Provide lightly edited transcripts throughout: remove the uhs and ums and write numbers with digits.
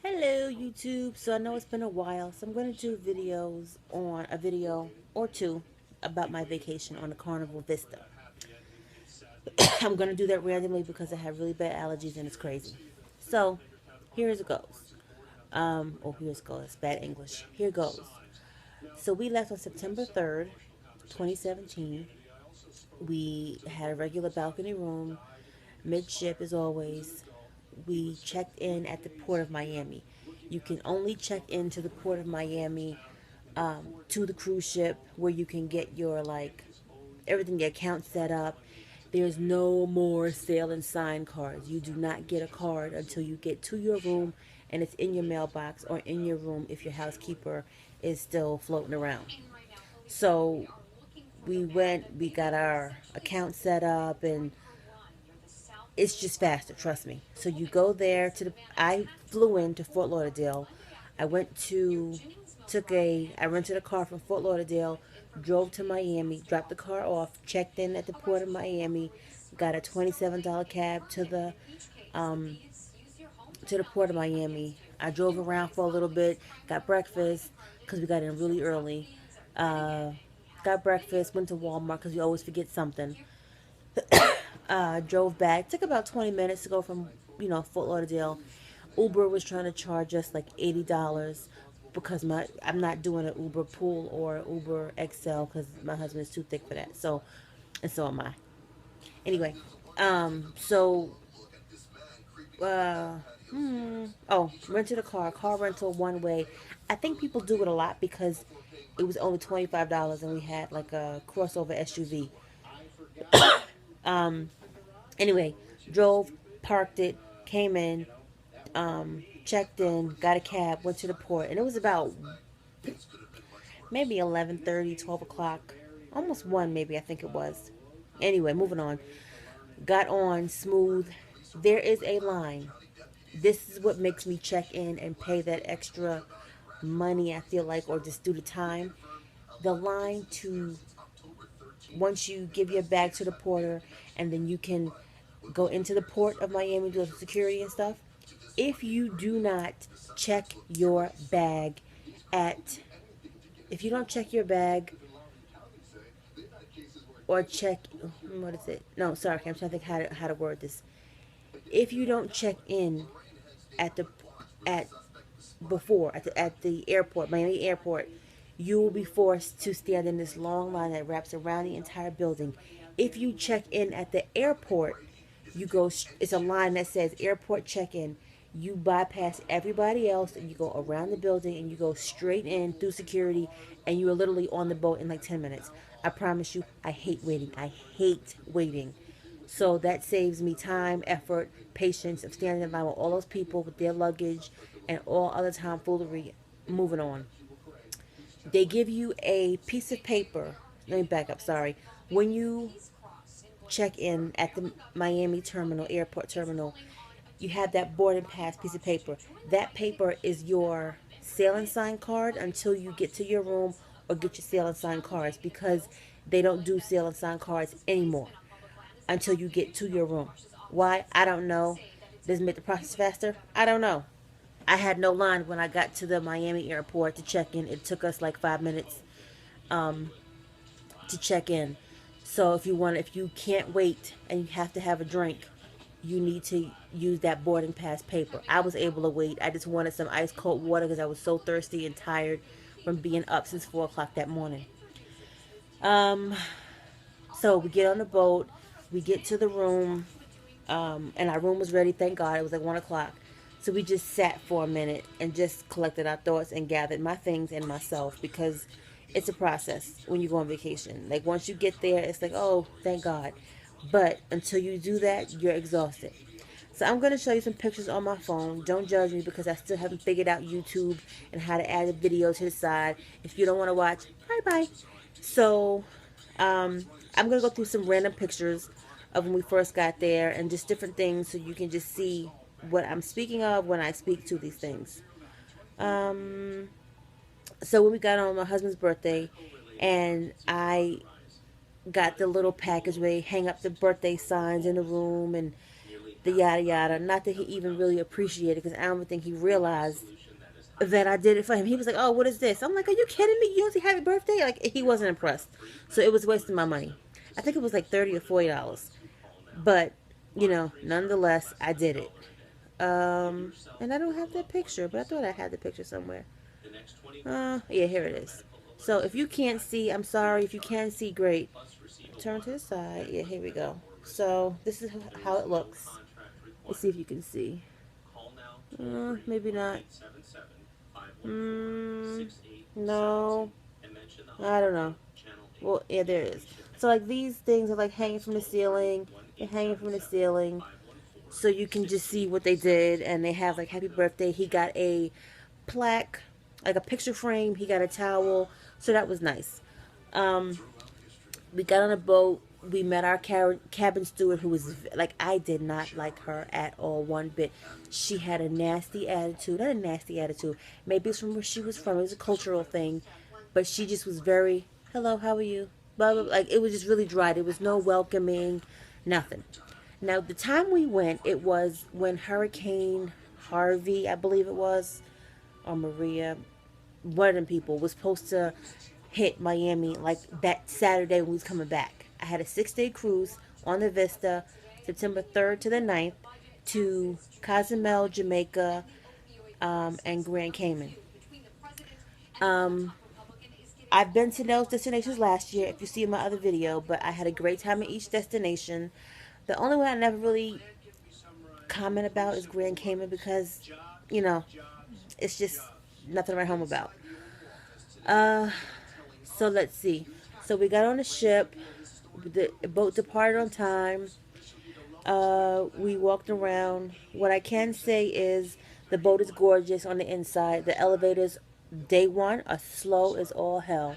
Hello YouTube. So I know it's been a while, so I'm going to do videos on a video or two about my vacation on the Carnival Vista. I'm going to do that randomly because I have really bad allergies and it's crazy. So here it goes. Here's goes. It's bad English. Here goes. So we left on September 3rd, 2017. We had a regular balcony room, midship as always. We checked in at the port of Miami. You can only check into the port of Miami to the cruise ship where you can get your everything, your account set up. There's no more sail and sign cards. You do not get a card until you get to your room and it's in your mailbox or in your room if your housekeeper is still floating around. So we got our account set up, and it's just faster, trust me. So you go there I flew into Fort Lauderdale. I went to I rented a car from Fort Lauderdale, drove to Miami, dropped the car off, checked in at the port of Miami, got a $27 cab um to the port of Miami. I drove around for a little bit, got breakfast because we got in really early. Uh, got breakfast, went to Walmart because we always forget something. Drove back. Took about 20 minutes to go from, Fort Lauderdale. Uber was trying to charge us like $80 because I'm not doing an Uber Pool or Uber XL because my husband is too thick for that. So, and so am I. Anyway, so uh, rented a car rental one way. I think people do it a lot because it was only $25 and we had like a crossover SUV. Anyway, drove, parked it, came in, checked in, got a cab, went to the port, and it was about maybe 11:30, 12 o'clock, almost 1 maybe, I think it was. Anyway, moving on. Got on smooth. There is a line. This is what makes me check in and pay that extra money, I feel like, or just do the time. The line to once you give your bag to the porter and then you can go into the port of Miami, do the security and stuff. If you do not check your bag at, if you don't check your bag or check, what is it? No, sorry, I'm trying to think how to word this. If you don't check in at the at before at the airport, Miami airport, you will be forced to stand in this long line that wraps around the entire building. If you check in at the airport, you go. It's a line that says airport check-in. You bypass everybody else and you go around the building and you go straight in through security, and you are literally on the boat in like 10 minutes. I promise you, I hate waiting. I hate waiting. So that saves me time, effort, patience of standing in line with all those people with their luggage and all other tomfoolery. Moving on. They give you a piece of paper. Let me back up, sorry. When you check in at the Miami terminal, airport terminal, you have that boarding pass piece of paper. That paper is your sail and sign card until you get to your room or get your sail and sign cards, because they don't do sail and sign cards anymore until you get to your room. Why? I don't know. Does it make the process faster? I don't know. I had no line when I got to the Miami airport to check in. It took us like 5 minutes to check in. So if you can't wait and you have to have a drink, you need to use that boarding pass paper. I was able to wait. I just wanted some ice cold water because I was so thirsty and tired from being up since 4 o'clock that morning. Um, so we get on the boat, we get to the room, and our room was ready. Thank God, it was like 1 o'clock. So we just sat for a minute and just collected our thoughts and gathered my things and myself, because it's a process when you go on vacation. Like once you get there, it's like, oh, thank God. But until you do that, you're exhausted. So I'm going to show you some pictures on my phone. Don't judge me because I still haven't figured out YouTube and how to add a video to the side. If you don't want to watch, bye-bye. So I'm going to go through some random pictures of when we first got there and just different things so you can just see what I'm speaking of when I speak to these things. Um, so when we got on my husband's birthday, and I got the little package where they hang up the birthday signs in the room, and the yada yada. Not that he even really appreciated, because I don't think he realized that I did it for him. He was like, "Oh, what is this?" I'm like, "Are you kidding me? You don't say happy birthday?" Like, he wasn't impressed, so it was wasting my money. I think it was like $30 or $40, but nonetheless, I did it. And I don't have that picture, but I thought I had the picture somewhere. Yeah, here it is. So if you can't see, I'm sorry. If you can see, great. Turn to the side. Yeah, here we go. So this is how it looks. Let's see if you can see. Maybe not. No. I don't know. Well, yeah, there it is. So like these things are like hanging from the ceiling. They're hanging from the ceiling. So you can just see what they did, and they have like happy birthday. He got a plaque, like a picture frame. He got a towel. So that was nice. Um, we got on a boat. We met our cabin steward, who was like, I did not like her at all, one bit. She had a nasty attitude. Not a nasty attitude. Maybe it's from where she was from. It was a cultural thing. But she just was very, hello, how are you? Blah, blah, blah. Like, it was just really dry. There was no welcoming, nothing. Now, the time we went, it was when Hurricane Harvey, I believe it was, or Maria, one of them people, was supposed to hit Miami like that Saturday when we was coming back. I had a 6-day cruise on the Vista, September 3rd to the 9th, to Cozumel, Jamaica, and Grand Cayman. Um, I've been to those destinations last year, if you see my other video, but I had a great time at each destination. The only one I never really comment about is Grand Cayman, because, you know, it's just nothing to write home about. So let's see. So we got on the ship. The boat departed on time. We walked around. What I can say is the boat is gorgeous on the inside. The elevators, day one, are slow as all hell.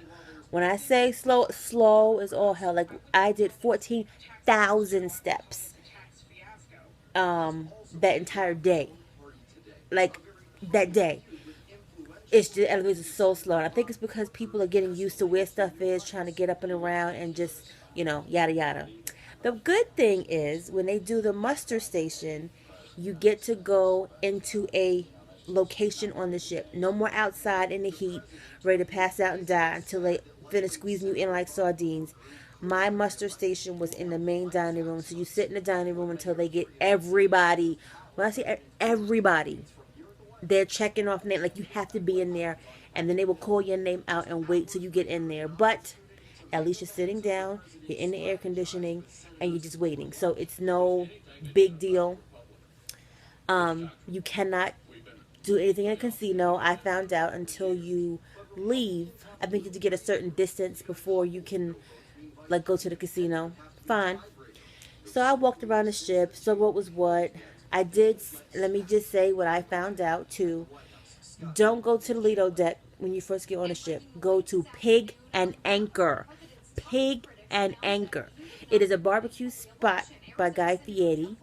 When I say slow, slow as all hell. Like, I did 14,000 steps that entire day. Like, that day. It's just, the elevators are so slow. And I think it's because people are getting used to where stuff is, trying to get up and around, and just, yada yada. The good thing is, when they do the muster station, you get to go into a location on the ship. No more outside in the heat, ready to pass out and die until they finish squeezing you in like sardines. My muster station was in the main dining room, so you sit in the dining room until they get everybody. When I say everybody, they're checking off name. Like, you have to be in there, and then they will call your name out and wait till you get in there. But at least you're sitting down, you're in the air conditioning, and you're just waiting. So it's no big deal. You cannot do anything in a casino. I found out until you leave. I think you have to get a certain distance before you can, like, go to the casino. Fine. So I walked around the ship, saw what was what. I did, let me just say what I found out too. Don't go to the Lido deck when you first get on the ship. Go to Pig and Anchor. Pig and Anchor. It is a barbecue spot by Guy Fieri.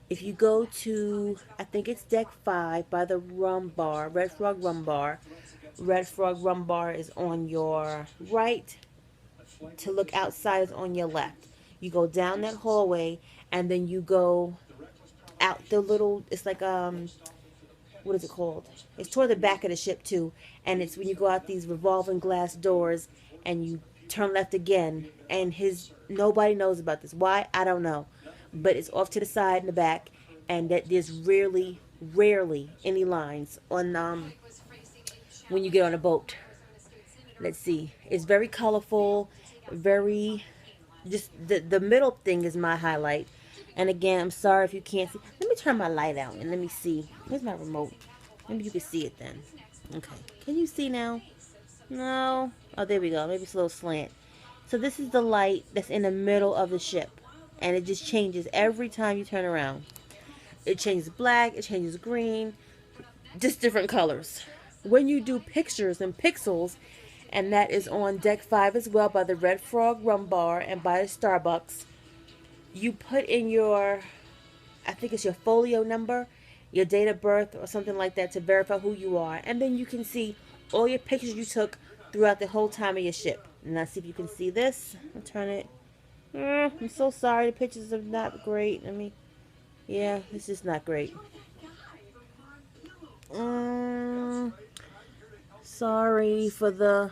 If you go to, I think it's deck 5 by the rum bar, Red Frog Rum Bar. Red Frog Rum Bar is on your right. To look outside is on your left. You go down that hallway, and then you go out the little, it's like, what is it called? It's toward the back of the ship too, and it's when you go out these revolving glass doors, and you turn left again, and nobody knows about this. Why? I don't know, but it's off to the side and the back, and that there's rarely any lines on when you get on a boat. Let's see, it's very colorful, very, just the middle thing is my highlight. And again, I'm sorry if you can't see. Let me turn my light out and let me see. Where's my remote? Maybe you can see it then. Okay. Can you see now? No. Oh, there we go. Maybe it's a little slant. So this is the light that's in the middle of the ship. And it just changes every time you turn around. It changes black. It changes green. Just different colors. When you do pictures and pixels, and that is on deck 5 as well by the Red Frog Rum Bar and by the Starbucks, you put in your, I think it's your folio number, your date of birth or something like that to verify who you are. And then you can see all your pictures you took throughout the whole time of your ship. Now see if you can see this. I'll turn it. I'm so sorry, the pictures are not great. Let me Yeah, it's just not great. Mm, sorry for the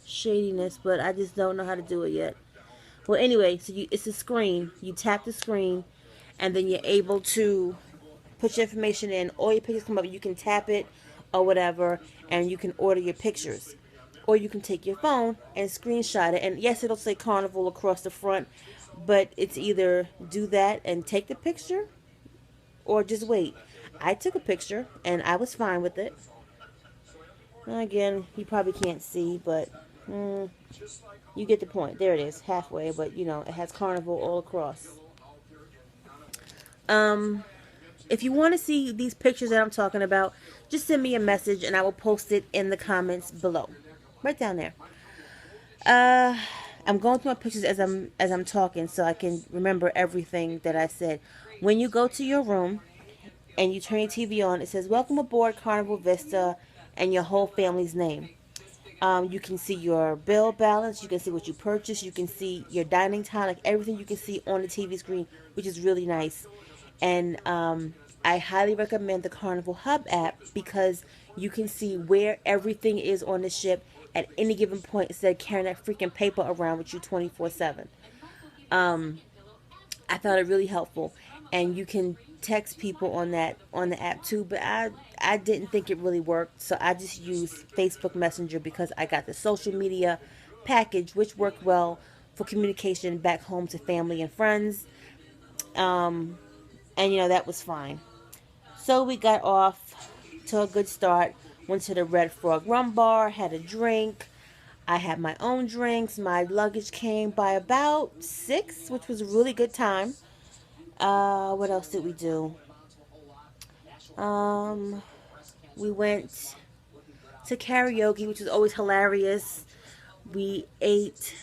shadiness, but I just don't know how to do it yet. Well, anyway, so it's a screen. You tap the screen, and then you're able to put your information in. All your pictures come up. You can tap it or whatever, and you can order your pictures. Or you can take your phone and screenshot it. And yes, it'll say Carnival across the front, but it's either do that and take the picture or just wait. I took a picture and I was fine with it. Again, you probably can't see, but mm, you get the point. There it is, halfway, but you know, it has Carnival all across. Um, if you want to see these pictures that I'm talking about, just send me a message and I will post it in the comments below. Right down there. Uh, I'm going through my pictures as I'm talking so I can remember everything that I said. When you go to your room and you turn your TV on, it says "Welcome aboard Carnival Vista" and your whole family's name. You can see your bill balance. You can see what you purchased. You can see your dining time, like everything you can see on the TV screen, which is really nice. And I highly recommend the Carnival Hub app because you can see where everything is on the ship at any given point instead of carrying that freaking paper around with you 24/7. I found it really helpful, and you can text people on the app too. But I didn't think it really worked, so I just used Facebook Messenger because I got the social media package, which worked well for communication back home to family and friends. And you know that was fine. So we got off to a good start. Went to the Red Frog Rum Bar, had a drink. I had my own drinks. My luggage came by about 6, which was a really good time. What else did we do? Um, we went to karaoke, which was always hilarious. We ate.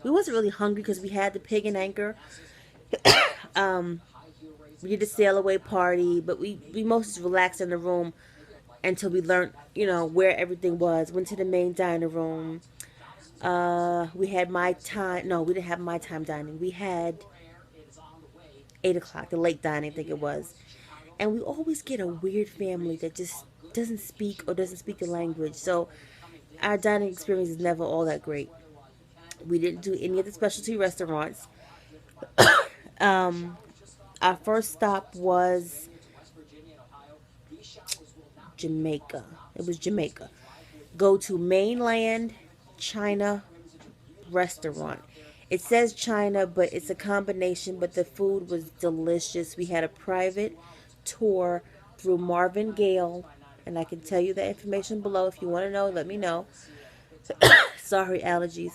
We wasn't really hungry because we had the pig and anchor. Um, we did a sail away party, but we mostly relaxed in the room until we learned, you know, where everything was. Went to the main dining room. We had my time. No, we didn't have my time dining. We had 8 o'clock, the late dining, I think it was. And we always get a weird family that just doesn't speak or doesn't speak the language. So our dining experience is never all that great. We didn't do any of the specialty restaurants. Um, our first stop was Jamaica. It was Jamaica. Go to mainland China restaurant. It says China, but it's a combination, but the food was delicious. We had a private tour through Marvin Gale, and I can tell you the information below. If you want to know, let me know. Sorry, allergies.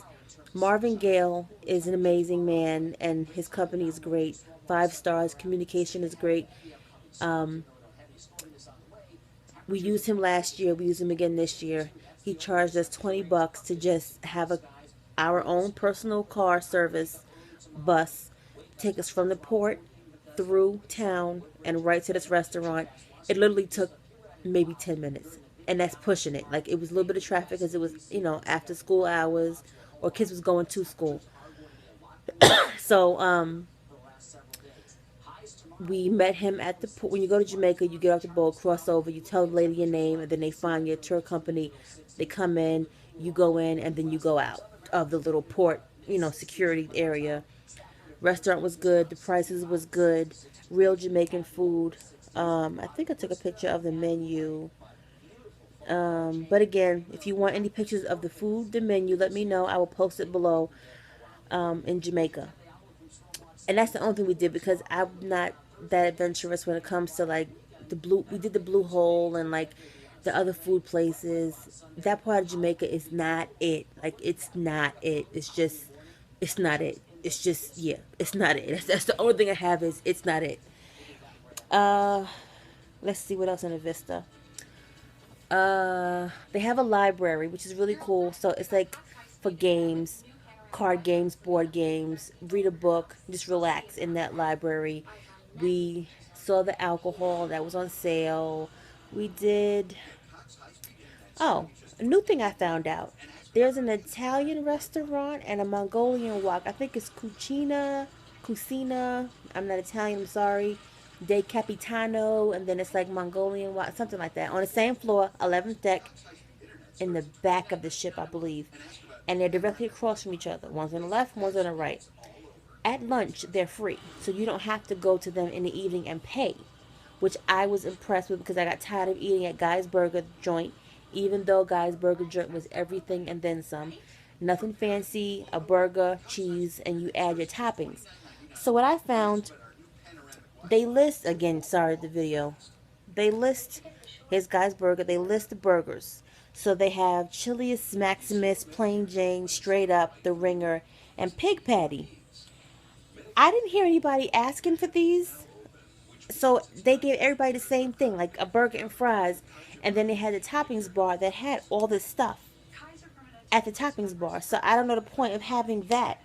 Marvin Gale is an amazing man, and his company is great. 5 stars. Communication is great. Um, we used him last year. We use him again this year. He charged us $20 to just have our own personal car service bus take us from the port through town and right to this restaurant. It literally took maybe 10 minutes. And that's pushing it. Like, it was a little bit of traffic because it was, you know, after school hours or kids was going to school. So, we met him at the port. When you go to Jamaica, you get off the boat, cross over, you tell the lady your name, and then they find your tour company. They come in, you go in, and then you go out of the little port, you know, security area. Restaurant was good. The prices was good. Real Jamaican food. I think I took a picture of the menu. But again, if you want any pictures of the food, the menu, let me know. I will post it below in Jamaica. And that's the only thing we did because I'm not that adventurous when it comes to like the blue. We did the Blue Hole and like the other food places. That part of Jamaica is not it. Like, it's not it. It's not it. It's just, yeah, it's not it. That's the only thing I have is it's not it. Uh, let's see what else in the Vista. They have a library, which is really cool. So it's like for games, card games, board games. Read a book, just relax in that library. We saw the alcohol that was on sale. We did. Oh, a new thing I found out. There's an Italian restaurant and a Mongolian wok. I think it's Cucina. I'm not Italian, I'm sorry. De Capitano, and then it's like Mongolian, something like that. On the same floor, 11th deck, in the back of the ship, I believe. And they're directly across from each other. One's on the left, one's on the right. At lunch, they're free. So you don't have to go to them in the evening and pay, which I was impressed with because I got tired of eating at Guy's Burger Joint, even though Guy's Burger Joint was everything and then some. Nothing fancy, a burger, cheese, and you add your toppings. So what I found, they list, again, sorry, the video. They list, here's Guy's Burger, they list the burgers. So they have Chilius Maximus, Plain Jane, Straight Up, The Ringer, and Pig Patty. I didn't hear anybody asking for these. So they gave everybody the same thing, like a burger and fries. And then they had the toppings bar that had all this stuff at the toppings bar. So I don't know the point of having that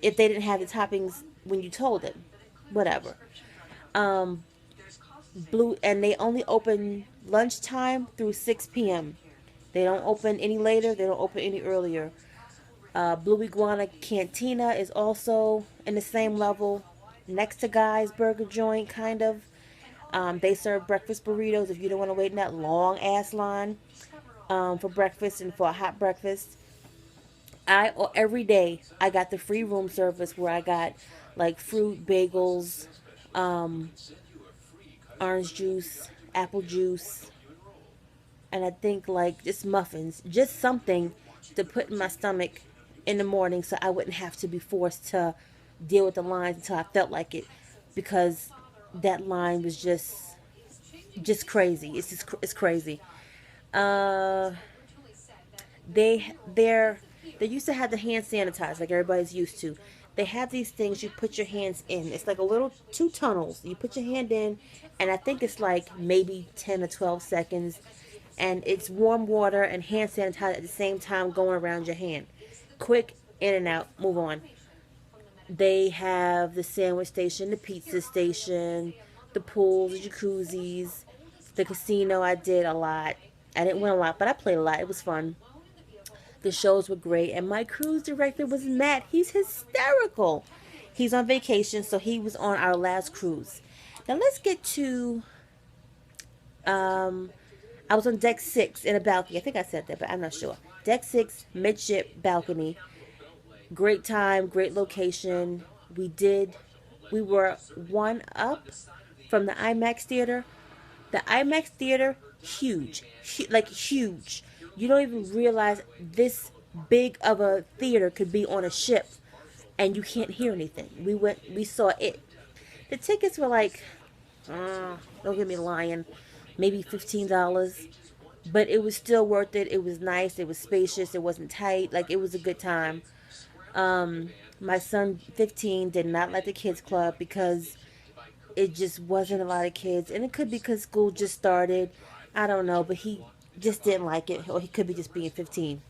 if they didn't have the toppings when you told them. Whatever. Um, Blue, and they only open lunchtime through 6 p.m. They don't open any later. They don't open any earlier. Blue Iguana Cantina is also in the same level, next to Guy's Burger Joint, kind of. They serve breakfast burritos if you don't want to wait in that long ass line for breakfast and for a hot breakfast. Every day I got the free room service where I got like fruit, bagels, um, orange juice, apple juice, and I think like just muffins, just something to put in my stomach in the morning so I wouldn't have to be forced to deal with the lines until I felt like it, because that line was just crazy. It's crazy. Uh, they used to have the hand sanitizer like everybody's used to. They have these things you put your hands in. It's like a little two tunnels. You put your hand in, and I think it's like maybe 10 or 12 seconds, and it's warm water and hand sanitizer at the same time going around your hand. Quick, in and out, move on. They have the sandwich station, the pizza station, the pools, the jacuzzis, the casino. I did a lot. I didn't win a lot, but I played a lot. It was fun. The shows were great, and my cruise director was Matt. He's hysterical. He's on vacation, so he was on our last cruise. Now let's get to. Um, I was on deck 6 in a balcony. I think I said that, but I'm not sure. Deck 6, midship balcony. Great time, great location. We were one up from the IMAX theater. The IMAX theater, huge, like huge. You don't even realize this big of a theater could be on a ship, and you can't hear anything. We saw it. The tickets were like, don't get me lying, maybe $15, but it was still worth it. It was nice. It was spacious. It wasn't tight. Like, it was a good time. My son, 15, did not like the kids club because it just wasn't a lot of kids, and it could be because school just started. I don't know, but he just didn't like it, or he could be just being 15.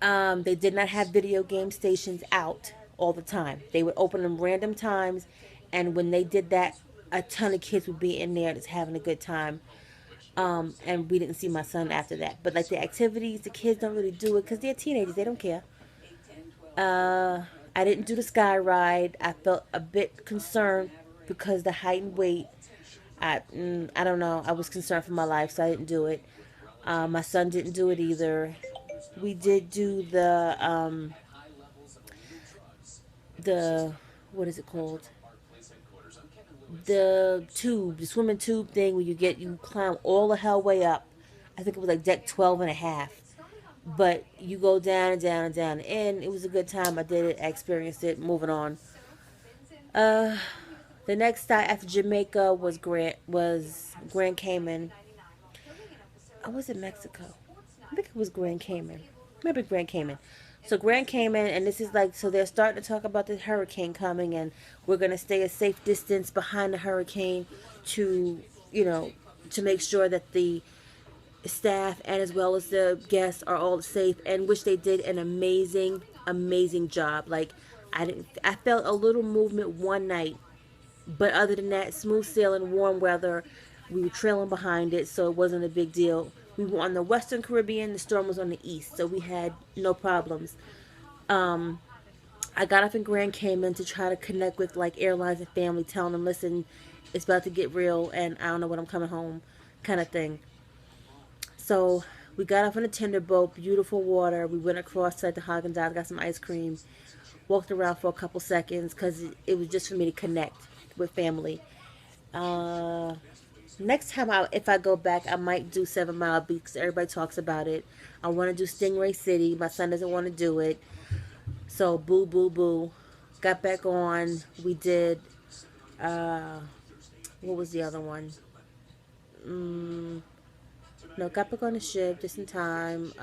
They did not have video game stations out all the time. They would open them random times, and when they did that, a ton of kids would be in there just having a good time. And we didn't see my son after that. But like the activities, the kids don't really do it because they're teenagers. They don't care. I didn't do the sky ride. I felt a bit concerned because the height and weight. I don't know. I was concerned for my life, so I didn't do it. My son didn't do it either. We did do the what is it called? The tube, the swimming tube thing where you climb all the hell way up. I think it was like deck 12 and a half. But you go down and down and down. And it was a good time. I did it. I experienced it. Moving on. The next stop after Jamaica was Grand Cayman. I was in Mexico. I think it was Grand Cayman. Maybe Grand Cayman. So Grand Cayman, and this is like, so they're starting to talk about the hurricane coming, and we're going to stay a safe distance behind the hurricane to, to make sure that the staff and as well as the guests are all safe, and which they did an amazing job. Like, I felt a little movement one night, but other than that, smooth sailing, warm weather. We were trailing behind it, so it wasn't a big deal. We were on the Western Caribbean. The storm was on the east, so we had no problems. I got off in Grand Cayman to try to connect with like airlines and family, telling them, listen, it's about to get real and I don't know when I'm coming home, kind of thing. So we got off on a tender boat, beautiful water. We went across to the Haagen-Dazs, got some ice cream, walked around for a couple seconds because it was just for me to connect with family. Uh, Next time, if I go back, I might do 7 Mile Beach 'cause everybody talks about it. I want to do Stingray City. My son doesn't want to do it. So, boo, boo, boo. Got back on. We did, uh, what was the other one? No, got back on the ship just in time.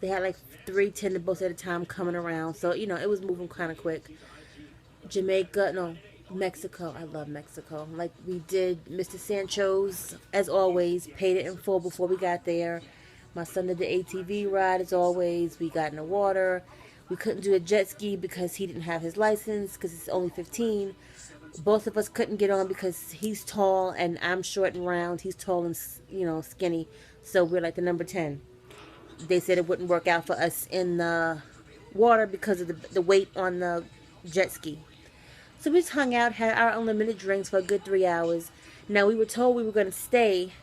They had like 3 tender boats at a time coming around. So, it was moving kind of quick. Jamaica, no, Mexico. I love Mexico. Like we did Mr. Sancho's as always, paid it in full before we got there. My son did the ATV ride as always. We got in the water. We couldn't do a jet ski because he didn't have his license because it's only 15. Both of us couldn't get on because he's tall and I'm short and round. He's tall and skinny. So we're like the number 10. They said it wouldn't work out for us in the water because of the weight on the jet ski. So we just hung out, had our unlimited drinks for a good 3 hours. Now, we were told we were going to stay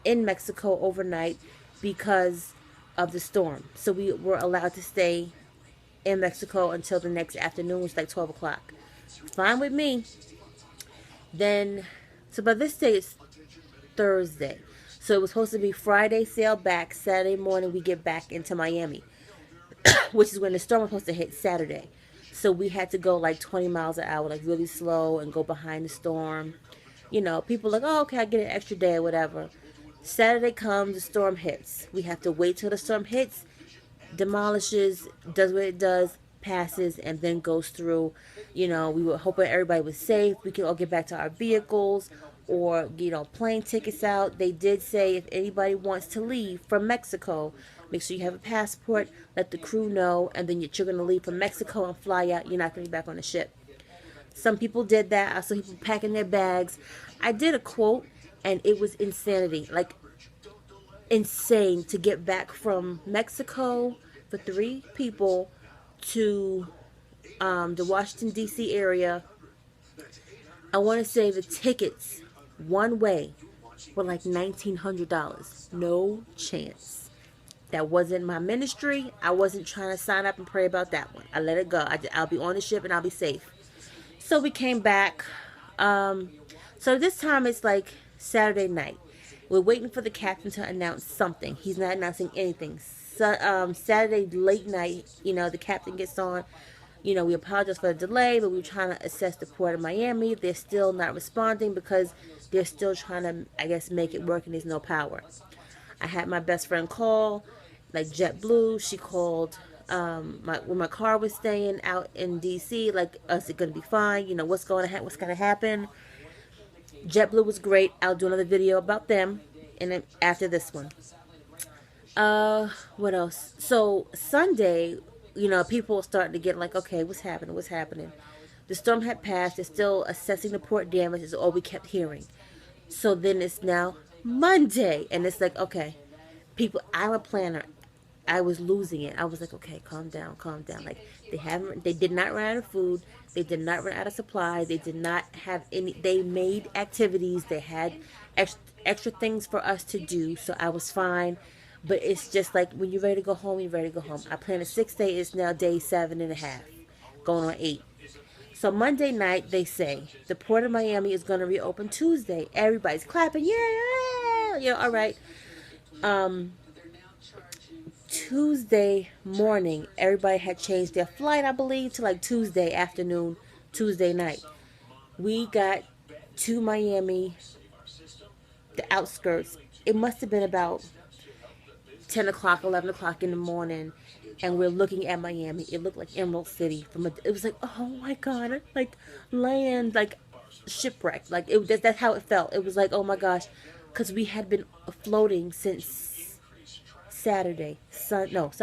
in Mexico overnight because of the storm. So we were allowed to stay in Mexico until the next afternoon, which was like 12 o'clock. Fine with me. Then, so by this day, it's Thursday. So it was supposed to be Friday, sail back. Saturday morning, we get back into Miami, which is when the storm was supposed to hit Saturday. So we had to go like 20 miles an hour, like really slow and go behind the storm. People like, oh, okay, I get an extra day or whatever. Saturday comes, the storm hits. We have to wait till the storm hits, demolishes, does what it does, passes, and then goes through. We were hoping everybody was safe. We could all get back to our vehicles or, plane tickets out. They did say if anybody wants to leave from Mexico, make sure you have a passport, let the crew know, and then you're going to leave from Mexico and fly out. You're not going to be back on the ship. Some people did that. I saw people packing their bags. I did a quote, and it was insanity. Like, insane to get back from Mexico for 3 people to the Washington, D.C. area. I want to say the tickets, one way, were like $1,900. No chance. That wasn't my ministry. I wasn't trying to sign up and pray about that one. I let it go. I'll be on the ship and I'll be safe. So we came back. So this time it's like Saturday night. We're waiting for the captain to announce something. He's not announcing anything. So, Saturday late night, the captain gets on. We apologize for the delay, but we were trying to assess the port of Miami. They're still not responding because they're still trying to, I guess, make it work and there's no power. I had my best friend call, like JetBlue. She called when my car was staying out in DC, like, is it going to be fine? What's going to happen? JetBlue was great. I'll do another video about them and then after this one. What else? So Sunday, people were starting to get like, okay, what's happening? The storm had passed. They're still assessing the port damage is all we kept hearing. So then it's now Monday, and it's like, okay, people, I'm a planner. I was losing it. I was like, okay, calm down. Like, they did not run out of food. They did not run out of supplies. They did not have any, they made activities. They had extra things for us to do. So I was fine. But it's just like, when you're ready to go home, you're ready to go home. I planned a 6-day. It's now day 7.5, going on 8. So Monday night, they say, the Port of Miami is going to reopen Tuesday. Everybody's clapping. Yeah, all right. Tuesday morning, everybody had changed their flight, I believe, to like Tuesday afternoon, Tuesday night. We got to Miami, the outskirts. It must have been about 10 o'clock, 11 o'clock in the morning, and we're looking at Miami. It looked like Emerald City. It was like, oh my God, like land, like shipwreck. Like, that's how it felt. It was like, oh my gosh, because we had been floating since Friday, Saturday,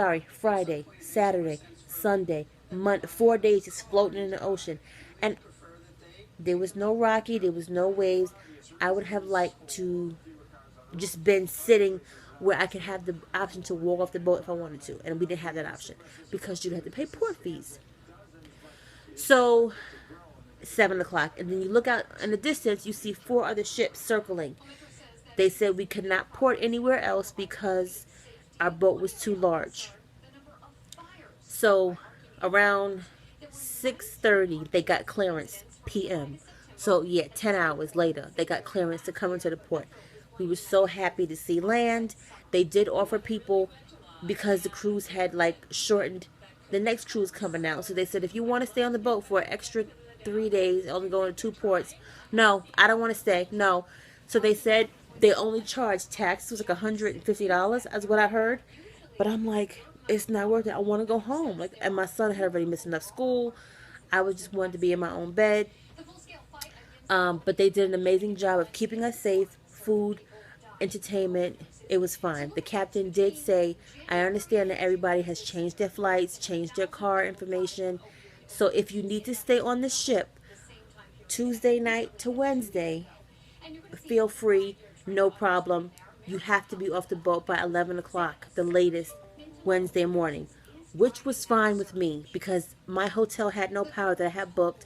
Sunday, 4 days just floating in the ocean. And there was no rocky, there was no waves. I would have liked to just been sitting where I could have the option to walk off the boat if I wanted to. And we didn't have that option because you'd have to pay port fees. So 7 o'clock, and then you look out in the distance, you see 4 other ships circling. They said we could not port anywhere else because our boat was too large. So around 6:30 they got clearance p.m. So yeah, 10 hours later they got clearance to come into the port. We were so happy to see land. They did offer people, because the cruise had like shortened, the next cruise coming out, so they said if you want to stay on the boat for an extra 3 days, only going to 2 ports. No, I don't want to stay. No. So they said they only charged tax. It was like $150, as what I heard. But I'm like, it's not worth it. I want to go home. Like, and my son had already missed enough school. I was just wanted to be in my own bed. But they did an amazing job of keeping us safe, food, entertainment. It was fine. The captain did say, I understand that everybody has changed their flights, changed their car information. So if you need to stay on the ship Tuesday night to Wednesday, feel free, no problem. You have to be off the boat by 11 o'clock, the latest, Wednesday morning, which was fine with me because my hotel had no power that I had booked.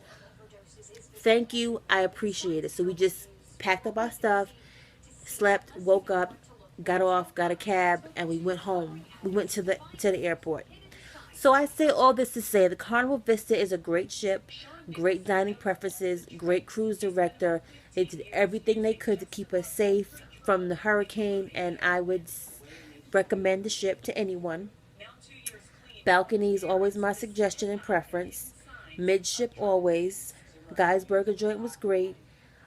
Thank you. I appreciate it. So we just packed up our stuff, slept, woke up, got off, got a cab, and we went home. We went to the airport. So I say all this to say the Carnival Vista is a great ship, great dining preferences, great cruise director. They did everything they could to keep us safe from the hurricane, and I would recommend the ship to anyone. Balconies, always my suggestion and preference. Midship, always. Guy's Burger Joint was great.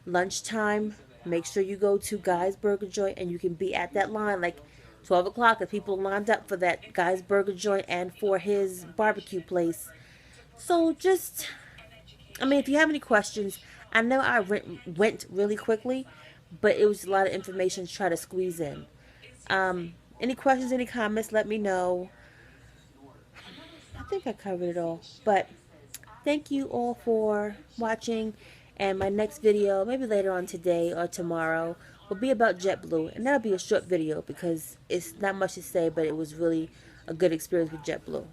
Lunchtime, make sure you go to Guy's Burger Joint, and you can be at that line like 12 o'clock. The people lined up for that Guy's Burger Joint and for his barbecue place. So just, I mean, if you have any questions, I know I went really quickly, but it was a lot of information to try to squeeze in. Any questions, any comments, let me know. I think I covered it all. But thank you all for watching. And my next video, maybe later on today or tomorrow, will be about JetBlue. And that'll be a short video because it's not much to say, but it was really a good experience with JetBlue.